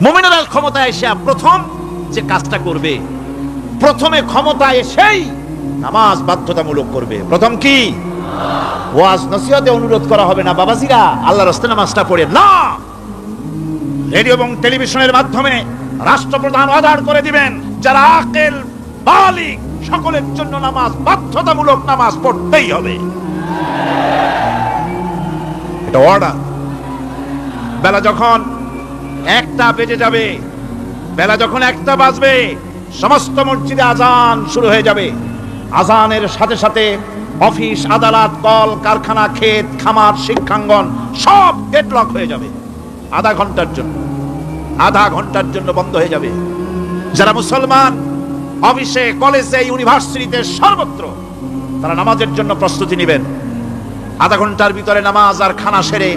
মুমিনেরা ক্ষমতায় এসে প্রথম যে কাজটা করবে, প্রথমে ক্ষমতায় এসেই নামাজ বাধ্যতামূলক করবে। প্রথম কি? ওয়াজ নসিহতে অনুরোধ করা হবে না, বাবাজিরা আল্লাহর রাস্তায় নামাজটা পড়ে না। রেডিও এবং টেলিভিশনের মাধ্যমে রাষ্ট্রপ্রধান অর্ডার করে দিবেন, যারা আকেল বালিগ সকলের জন্য নামাজ বাধ্যতামূলক, নামাজ পড়তেই হবে, এটা অর্ডার। বেলা যখন 1টা বেজে যাবে, বেলা যখন 1টা বাজবে, সমস্ত মসজিদে আজান শুরু হয়ে যাবে। আজানের সাথে সাথে অফিস, আদালত, কল কারখানা, ক্ষেত খামার, শিক্ষাঙ্গন সব ডেডলক হয়ে যাবে। আধা ঘন্টার জন্য বন্ধ হয়ে যাবে। যারা মুসলমান অফিসে, কলেজে, ইউনিভার্সিটিতে, সর্বত্র তারা নামাজের জন্য প্রস্তুতি নেবেন। আধা ঘন্টার ভিতরে নামাজ আর খানা সেরে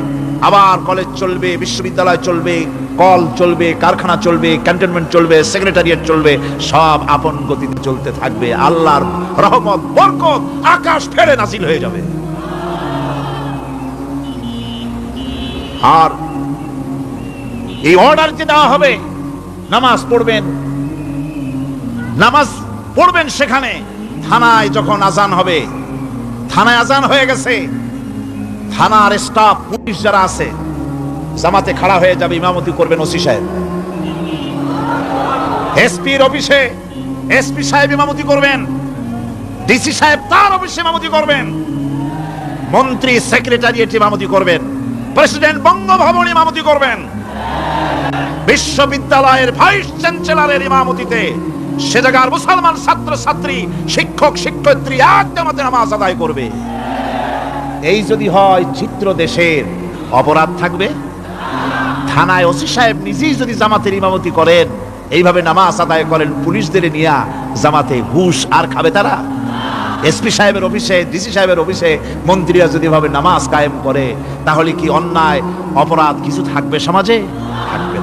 আবার কলেজ চলবে, বিশ্ববিদ্যালয় চলবে, কল চলবে, কারখানা চলবে, ক্যান্টনমেন্ট চলবে, সেক্রেটারিয়েট চলবে, সব আপন গতিতে চলতে থাকবে। আল্লাহর রহমত, বরকত আকাশ ফেরে নাজিল হয়ে যাবে। আর এই অর্ডার যে দেওয়া হবে, নামাজ পড়বেন, সেখানে থানায় যখন আজান হবে, থানায় আজান হয়ে গেছে, থানার স্টাফ, পুলিশ যারা আছে জামাতে খাড়া হয়ে যাবে, ইমামতি করবেন ওসি সাহেব। এসপির অফিসে এসপি সাহেব ইমামতি করবেন, ডিসি সাহেব তার অফিসে ইমামতি করবেন, মন্ত্রী সেক্রেটারিয়েট ইমামতি করবেন, প্রেসিডেন্ট বঙ্গভবন ইমামতি করবেন, বিশ্ববিদ্যালয়ের ভাইস চ্যান্সেলরের ইমামতিতে সে জায়গার মুসলমান ছাত্র ছাত্রী, শিক্ষক শিক্ষয়িত্রী এক জামাতে নামাজ আদায় করবে। এই যদি হয়, চিত্র দেশের অপরাধ থাকবে? থানায় ওসি সাহেব নিজেই যদি জামাতের ইমামতি করেন, এইভাবে নামাজ আদায় করেন পুলিশদের নিয়ে জামাতে, ঘুষ আর খাবে তারা? এসপি সাহেবের অফিসে, ডিসি সাহেবের অফিসে মন্ত্রীরা যদি ভাবে নামাজ কায়েম করে, তাহলে কি অন্যায় অপরাধ কিছু থাকবে সমাজে? থাকবে